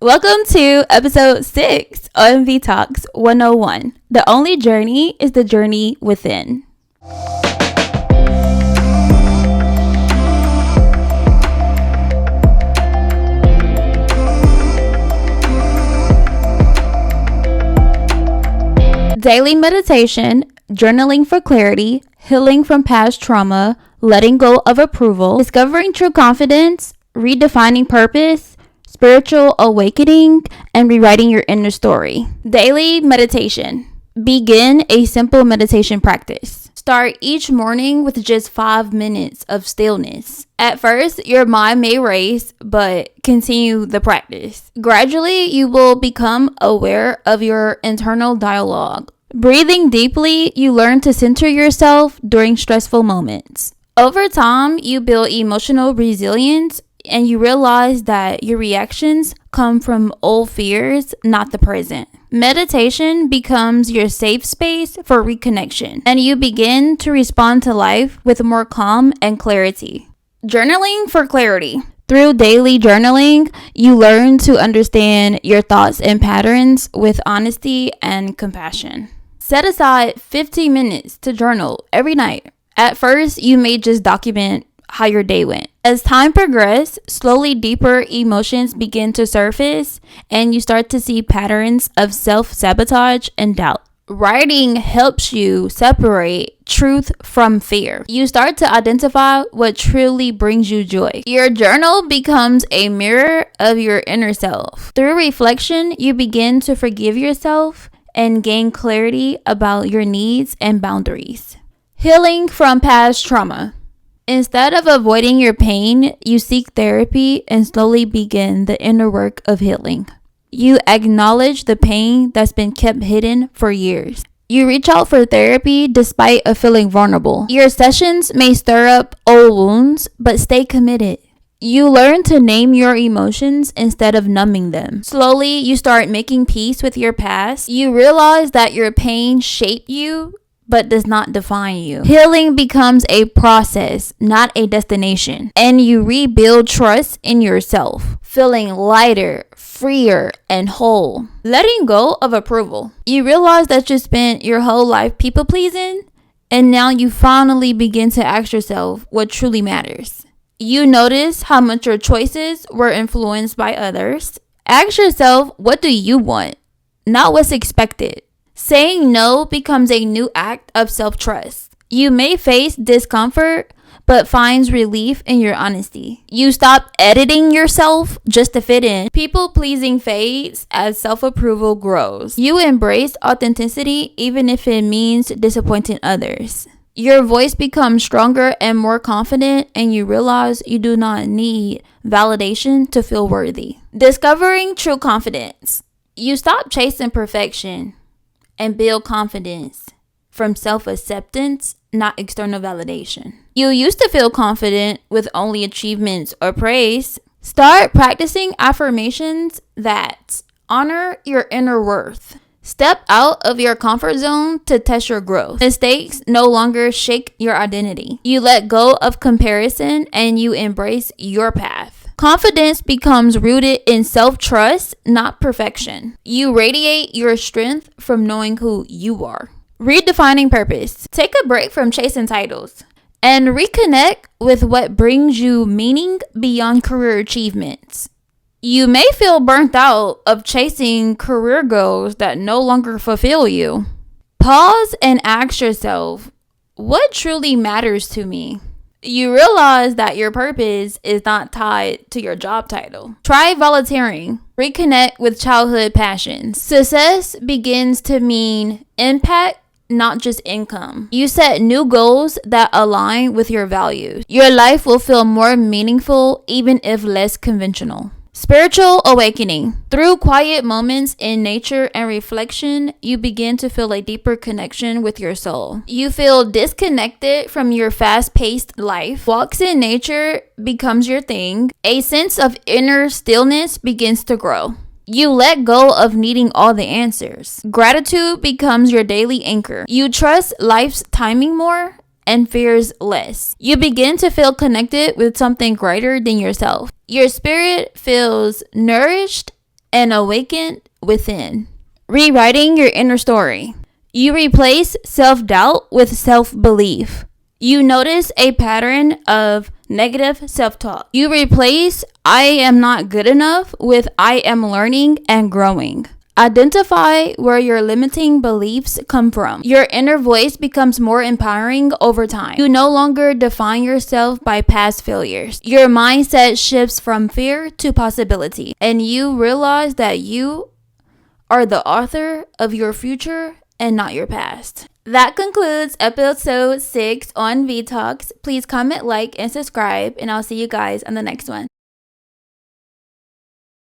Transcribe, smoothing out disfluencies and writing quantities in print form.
Welcome to episode 6 on VTalks101. The only journey is the journey within. Daily meditation, journaling for clarity, healing from past trauma, letting go of approval, discovering true confidence, redefining purpose, spiritual awakening, and rewriting your inner story. Daily meditation. Begin a simple meditation practice. Start each morning with just 5 minutes of stillness. At first, your mind may race, but continue the practice. Gradually, you will become aware of your internal dialogue. Breathing deeply, you learn to center yourself during stressful moments. Over time, you build emotional resilience and you realize that your reactions come from old fears, not the present. Meditation becomes your safe space for reconnection, and you begin to respond to life with more calm and clarity. Journaling for clarity. Through daily journaling, you learn to understand your thoughts and patterns with honesty and compassion. Set aside 15 minutes to journal every night. At first, you may just document how your day went. As time progresses, slowly deeper emotions begin to surface and you start to see patterns of self-sabotage and doubt. Writing helps you separate truth from fear. You start to identify what truly brings you joy. Your journal becomes a mirror of your inner self. Through reflection, you begin to forgive yourself and gain clarity about your needs and boundaries. Healing from past trauma. Instead of avoiding your pain, you seek therapy and slowly begin the inner work of healing. You acknowledge the pain that's been kept hidden for years. You reach out for therapy despite of feeling vulnerable. Your sessions may stir up old wounds, but stay committed. You learn to name your emotions instead of numbing them. Slowly, you start making peace with your past. You realize that your pain shaped you, but does not define you. Healing becomes a process, not a destination. And you rebuild trust in yourself, feeling lighter, freer, and whole. Letting go of approval. You realize that you spent your whole life people pleasing, and now you finally begin to ask yourself what truly matters. You notice how much your choices were influenced by others. Ask yourself, what do you want? Not what's expected. Saying no becomes a new act of self-trust. You may face discomfort, but finds relief in your honesty. You stop editing yourself just to fit in. People-pleasing fades as self-approval grows. You embrace authenticity even if it means disappointing others. Your voice becomes stronger and more confident, and you realize you do not need validation to feel worthy. Discovering true confidence. You stop chasing perfection and build confidence from self-acceptance, not external validation. You used to feel confident with only achievements or praise. Start practicing affirmations that honor your inner worth. Step out of your comfort zone to test your growth. Mistakes no longer shake your identity. You let go of comparison and you embrace your path. Confidence becomes rooted in self-trust, not perfection. You radiate your strength from knowing who you are. Redefining purpose. Take a break from chasing titles and reconnect with what brings you meaning beyond career achievements. You may feel burnt out of chasing career goals that no longer fulfill you. Pause and ask yourself, what truly matters to me? You realize that your purpose is not tied to your job title. Try volunteering. Reconnect with childhood passions. Success begins to mean impact, not just income. You set new goals that align with your values. Your life will feel more meaningful, even if less conventional. Spiritual awakening. Through quiet moments in nature and reflection, you begin to feel a deeper connection with your soul. You feel disconnected from your fast-paced life. Walks in nature becomes your thing. A sense of inner stillness begins to grow. You let go of needing all the answers. Gratitude becomes your daily anchor. You trust life's timing more and fears less. You begin to feel connected with something greater than yourself. Your spirit feels nourished and awaken within. Rewriting your inner story. You replace self-doubt with self-belief. You notice a pattern of negative self-talk. You replace I am not good enough with I am learning and growing. Identify where your limiting beliefs come from. Your inner voice becomes more empowering over time. You no longer define yourself by past failures. Your mindset shifts from fear to possibility, and you realize that you are the author of your future and not your past. That concludes episode 6 on VTalks. Please comment, like, and subscribe, and I'll see you guys on the next one.